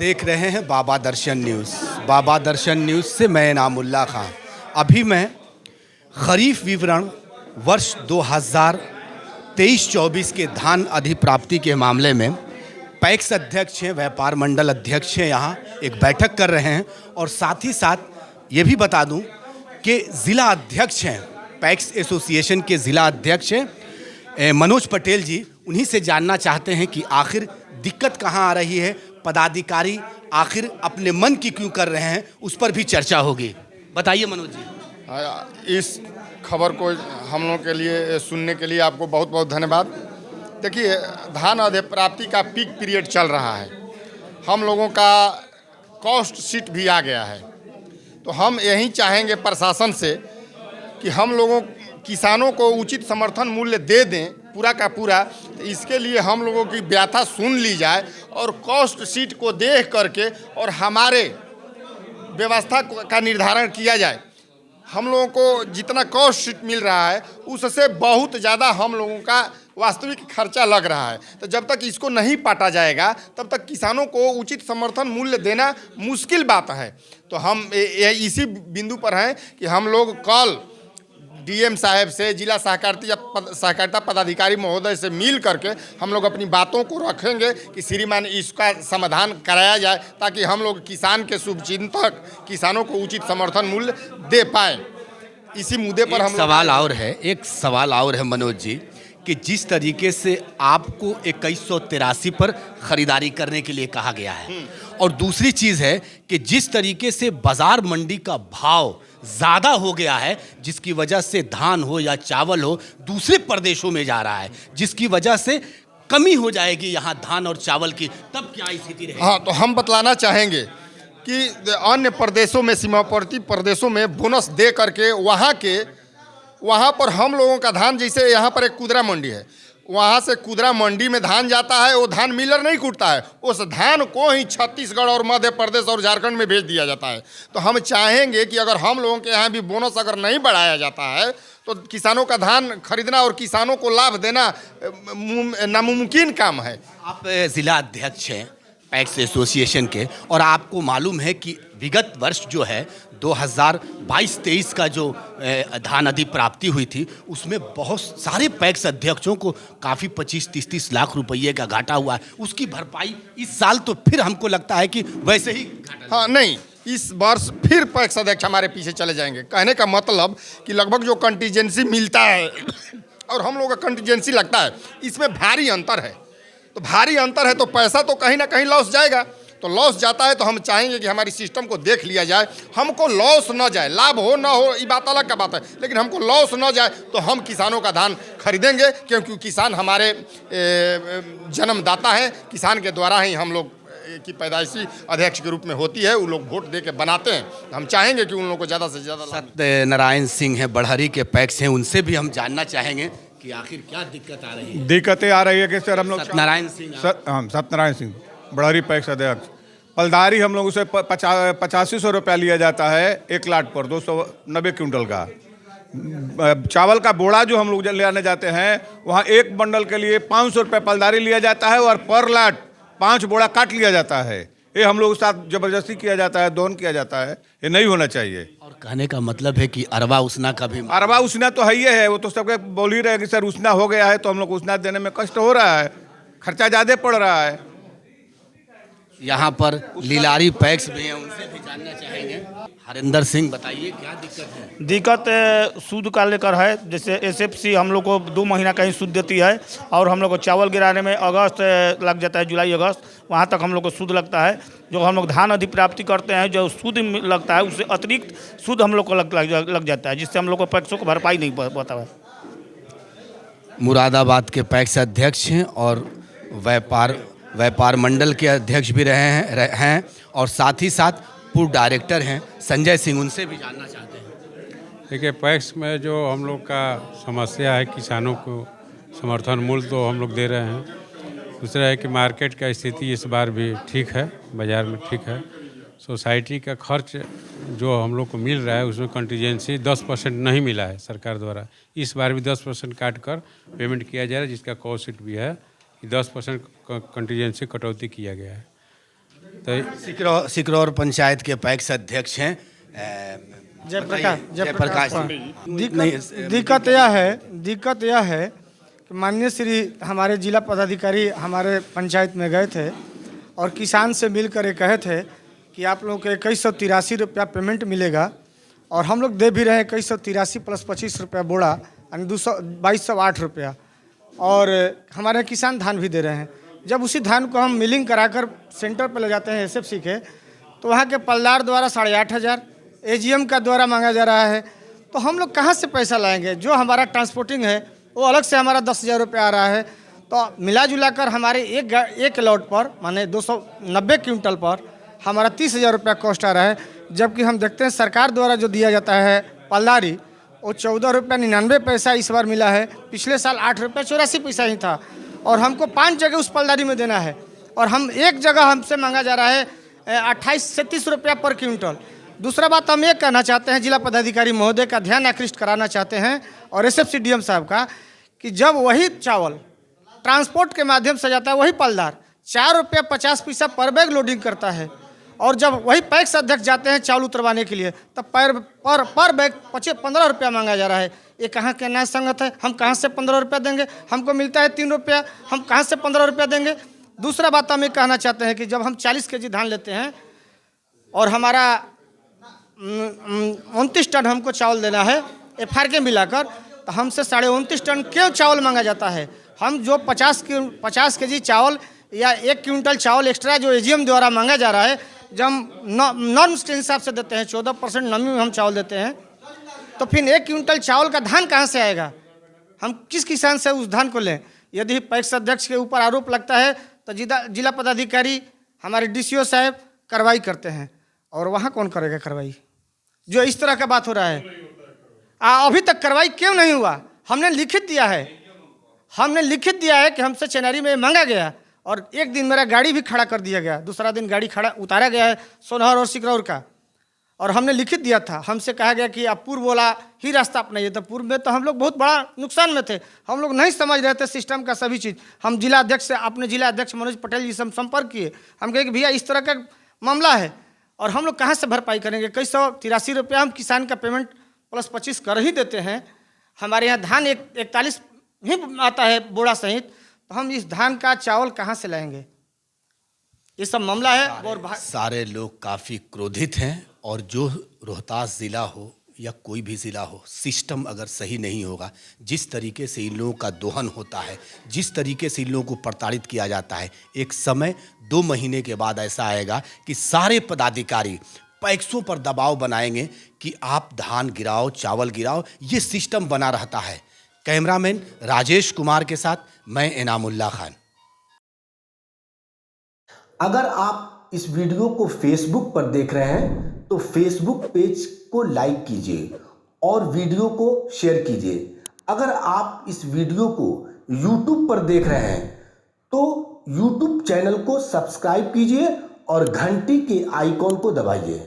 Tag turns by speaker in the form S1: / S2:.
S1: देख रहे हैं बाबा दर्शन न्यूज़। बाबा दर्शन न्यूज़ से मैं इनामुल्लाह खां। अभी मैं खरीफ विवरण वर्ष 2023-24 के धान अधिप्राप्ति के मामले में पैक्स अध्यक्ष हैं, व्यापार मंडल अध्यक्ष हैं, यहाँ एक बैठक कर रहे हैं। और साथ ही साथ ये भी बता दूं कि ज़िला अध्यक्ष हैं, पैक्स एसोसिएशन के ज़िला अध्यक्ष हैं मनोज पटेल जी। उन्हीं से जानना चाहते हैं कि आखिर दिक्कत कहाँ आ रही है, पदाधिकारी आखिर अपने मन की क्यों कर रहे हैं, उस पर भी चर्चा होगी। बताइए मनोज जी।
S2: इस खबर को हम लोगों के लिए सुनने के लिए आपको बहुत बहुत धन्यवाद। देखिए, धान अधिप्राप्ति का पीक पीरियड चल रहा है, हम लोगों का कॉस्ट शीट भी आ गया है। तो हम यही चाहेंगे प्रशासन से कि हम लोगों किसानों को उचित समर्थन मूल्य दे दें पूरा का पूरा। तो इसके लिए हम लोगों की व्यथा सुन ली जाए और कॉस्ट शीट को देख करके और हमारे व्यवस्था का निर्धारण किया जाए। हम लोगों को जितना कॉस्ट शीट मिल रहा है उससे बहुत ज़्यादा हम लोगों का वास्तविक खर्चा लग रहा है। तो जब तक इसको नहीं पाटा जाएगा तब तक किसानों को उचित समर्थन मूल्य देना मुश्किल बात है। तो हम इसी बिंदु पर हैं कि हम लोग कल डीएम साहब से, जिला सहकारिता पदाधिकारी महोदय से मिल करके हम लोग अपनी बातों को रखेंगे कि श्रीमान इसका समाधान कराया जाए, ताकि हम लोग किसान के शुभचिंतक किसानों को उचित समर्थन मूल्य दे पाएँ। इसी मुद्दे पर हम
S1: एक सवाल और है मनोज जी, कि जिस तरीके से आपको 2183 पर ख़रीदारी करने के लिए कहा गया है, और दूसरी चीज़ है कि जिस तरीके से बाज़ार मंडी का भाव ज़्यादा हो गया है, जिसकी वजह से धान हो या चावल हो दूसरे प्रदेशों में जा रहा है, जिसकी वजह से कमी हो जाएगी यहाँ धान और चावल की, तब क्या स्थिति रहेगी?
S2: हाँ, तो हम बतलाना चाहेंगे कि अन्य प्रदेशों में, सीमावर्ती प्रदेशों में बोनस दे करके वहाँ पर हम लोगों का धान, जैसे यहाँ पर एक कुदरा मंडी है, वहाँ से कुदरा मंडी में धान जाता है, वो धान मिलर नहीं कूटता है, उस धान को ही छत्तीसगढ़ और मध्य प्रदेश और झारखंड में भेज दिया जाता है। तो हम चाहेंगे कि अगर हम लोगों के यहाँ भी बोनस अगर नहीं बढ़ाया जाता है तो किसानों का धान खरीदना और किसानों को लाभ देना नामुमकिन काम है।
S1: आप ज़िला अध्यक्ष हैं पैक्स एसोसिएशन के, और आपको मालूम है कि विगत वर्ष जो है 2022-23 का जो धान अधिप्राप्ति हुई थी, उसमें बहुत सारे पैक्स अध्यक्षों को काफ़ी 25-30 लाख रुपये का घाटा हुआ है। उसकी भरपाई इस साल तो फिर हमको लगता है कि वैसे ही घाटा।
S2: हाँ, नहीं, इस वर्ष फिर पैक्स अध्यक्ष हमारे पीछे चले जाएंगे। कहने का मतलब कि लगभग जो कंटीजेंसी मिलता है और हम लोगों का कंटीजेंसी लगता है, इसमें भारी अंतर है। तो भारी अंतर है तो पैसा तो कहीं ना कहीं लॉस जाएगा। तो लॉस जाता है तो हम चाहेंगे कि हमारी सिस्टम को देख लिया जाए, हमको लॉस न जाए। लाभ हो ना हो ये बात अलग का बात है, लेकिन हमको लॉस न जाए तो हम किसानों का धान खरीदेंगे, क्योंकि किसान हमारे जन्मदाता हैं। किसान के द्वारा ही हम लोग की पैदाइशी अध्यक्ष के रूप में होती है, वो लोग वोट दे के बनाते हैं। हम चाहेंगे कि उन लोगों को ज़्यादा से ज़्यादा।
S1: सत्यनारायण सिंह हैं, बढ़हरी के पैक्स हैं, उनसे भी हम जानना चाहेंगे कि आखिर क्या दिक्कत आ रही है।
S3: दिक्कतें आ रही है कि सर हम लोग
S1: सत्यनारायण
S3: सिंह बड़हरी पैक्स अध्यक्ष। पलदारी हम लोग उसे 8500 रुपया लिया जाता है 1 लाट पर, 290 क्विंटल का। चावल का बोड़ा जो हम लोग लेने जाते हैं, वहाँ एक बंडल के लिए 500 रुपये पलदारी लिया जाता है, और पर लाट 5 बोड़ा काट लिया जाता है। ये हम लोग के साथ ज़बरदस्ती किया जाता है, दोहन किया जाता है। ये नहीं होना चाहिए।
S1: और कहने का मतलब है कि अरवा उसना का भी,
S3: अरवा उसना तो है ही है, वो तो सबके बोल ही रहे कि सर उसना हो गया है, तो हम लोग उसना देने में कष्ट हो रहा है, खर्चा ज़्यादा पड़ रहा है।
S1: यहाँ पर लीलारी पैक्स भी हैं, उनसे भी जानना चाहेंगे। हरिंदर सिंह, बताइए क्या दिक्कत है?
S4: दिक्कत सूद का लेकर है। जैसे एसएफसी हम लोग को 2 महीना का ही सूद देती है, और हम लोग को चावल गिराने में अगस्त लग जाता है, जुलाई अगस्त, वहाँ तक हम लोग को सूद लगता है। जो हम लोग धान अधिप्राप्ति करते हैं, जो सूद लगता है उससे अतिरिक्त सूद हम लोग को लग जाता है, जिससे हम लोग को पैक्सों को भरपाई नहीं पाता है।
S1: मुरादाबाद के पैक्स अध्यक्ष हैं और व्यापार मंडल के अध्यक्ष भी रहे हैं और साथ ही साथ पूर्व डायरेक्टर हैं संजय सिंह, उनसे भी जानना चाहते हैं।
S5: देखिए, पैक्स में जो हम लोग का समस्या है, किसानों को समर्थन मूल्य तो हम लोग दे रहे हैं। दूसरा है कि मार्केट का स्थिति इस बार भी ठीक है, बाज़ार में ठीक है। सोसाइटी का खर्च जो हम लोग को मिल रहा है उसमें कंटीजेंसी 10% नहीं मिला है सरकार द्वारा। इस बार भी 10% काट कर पेमेंट किया जा रहा है, जिसका कॉस्ट शीट भी है कि 10% कंटीजेंसी कटौती किया गया है। तो
S1: सिकरौर पंचायत के पैक्स अध्यक्ष हैं जयप्रकाश
S6: दिक्कत यह है कि माननीय श्री हमारे जिला पदाधिकारी हमारे पंचायत में गए थे और किसान से मिलकर ये कहे थे कि आप लोगों को 2183 रुपया पेमेंट मिलेगा और हम लोग दे भी रहे हैं 2183 प्लस 25 रुपया बोड़ा यानी 2208 रुपया, और हमारे किसान धान भी दे रहे हैं। जब उसी धान को हम मिलिंग कराकर सेंटर पर ले जाते हैं एसएफसी के, तो वहाँ के पलदार द्वारा 8500, एजीएम का द्वारा मांगा जा रहा है। तो हम लोग कहाँ से पैसा लाएंगे? जो हमारा ट्रांसपोर्टिंग है वो अलग से हमारा 10,000 रुपया आ रहा है। तो मिला जुला कर हमारे एक लॉट पर माने 290 क्विंटल पर हमारा 30,000 रुपया कॉस्ट आ रहा है। जबकि हम देखते हैं सरकार द्वारा जो दिया जाता है पलदारी, वो 14 रुपया 99 पैसा इस बार मिला है। पिछले साल 8 रुपया 84 पैसा ही था, और हमको 5 जगह उस पलदारी में देना है, और हम एक जगह हमसे मांगा जा रहा है 28 से 30 रुपया पर क्विंटल। दूसरा बात हम ये कहना चाहते हैं, जिला पदाधिकारी महोदय का ध्यान आकृष्ट कराना चाहते हैं और एसएफसी डीएम साहब का, कि जब वही चावल ट्रांसपोर्ट के माध्यम से जाता है, वही पलदार 4 रुपया 50 पैसा पर बैग लोडिंग करता है, और जब वही पैक्स अध्यक्ष जाते हैं चावल उतरवाने के लिए, तब पर बैग 15 रुपया मांगा जा रहा है। ये कहाँ के न्याय संगत है? हम कहाँ से 15 रुपया देंगे? हमको मिलता है 3 रुपया, हम कहाँ से 15 रुपया देंगे? दूसरा बात हम ये कहना चाहते हैं कि जब हम 40 kg धान लेते हैं और हमारा 29 टन हमको चावल देना है FR के मिलाकर, तो हमसे 29.5 टन क्यों चावल मांगा जाता है? हम जो 50 kg चावल या 1 क्विंटल चावल एक्स्ट्रा जो एजीएम द्वारा मांगा जा रहा है, जब हम नॉर्म्स के हिसाब से देते हैं, 14% नमी में हम चावल देते हैं, तो फिर 1 क्विंटल चावल का धान कहाँ से आएगा? हम किस किसान से उस धान को लें? यदि पैक्स अध्यक्ष के ऊपर आरोप लगता है तो जिला पदाधिकारी हमारे DCO साहब कार्रवाई करते हैं, और वहाँ कौन करेगा कार्रवाई? जो इस तरह का बात हो रहा है, अभी तक कार्रवाई क्यों नहीं हुआ? हमने लिखित दिया है कि हमसे चेनारी में मांगा गया, और एक दिन मेरा गाड़ी भी खड़ा कर दिया गया, दूसरा दिन गाड़ी उतारा गया है सोनहर और सिकरौर का, और हमने लिखित दिया था। हमसे कहा गया कि आप पूर्व वाला ही रास्ता अपनाइए। तो पूर्व में तो हम लोग बहुत बड़ा नुकसान में थे, हम लोग नहीं समझ रहे थे सिस्टम का सभी चीज़। हम जिला अध्यक्ष से, अपने जिला अध्यक्ष मनोज पटेल जी से हम संपर्क किए, हम कहे कि भैया इस तरह का मामला है, और हम लोग कहाँ से भरपाई करेंगे? 2183 रुपया हम किसान का पेमेंट प्लस 25 कर ही देते हैं। हमारे यहाँ धान 41 ही आता है बोड़ा सहित, तो हम इस धान का चावल कहाँ से लाएंगे? ये सब मामला है। और
S1: सारे लोग काफ़ी क्रोधित हैं, और जो रोहतास ज़िला हो या कोई भी ज़िला हो, सिस्टम अगर सही नहीं होगा, जिस तरीके से इन लोगों का दोहन होता है, जिस तरीके से इन लोगों को प्रताड़ित किया जाता है, एक समय 2 महीने के बाद ऐसा आएगा कि सारे पदाधिकारी पैक्सों पर दबाव बनाएंगे कि आप धान गिराओ, चावल गिराओ। ये सिस्टम बना रहता है। कैमरामैन राजेश कुमार के साथ मैं इनामुल्लाह खान।
S7: अगर आप इस वीडियो को फेसबुक पर देख रहे हैं तो फेसबुक पेज को लाइक कीजिए और वीडियो को शेयर कीजिए। अगर आप इस वीडियो को यूट्यूब पर देख रहे हैं तो यूट्यूब चैनल को सब्सक्राइब कीजिए और घंटी के आइकॉन को दबाइए।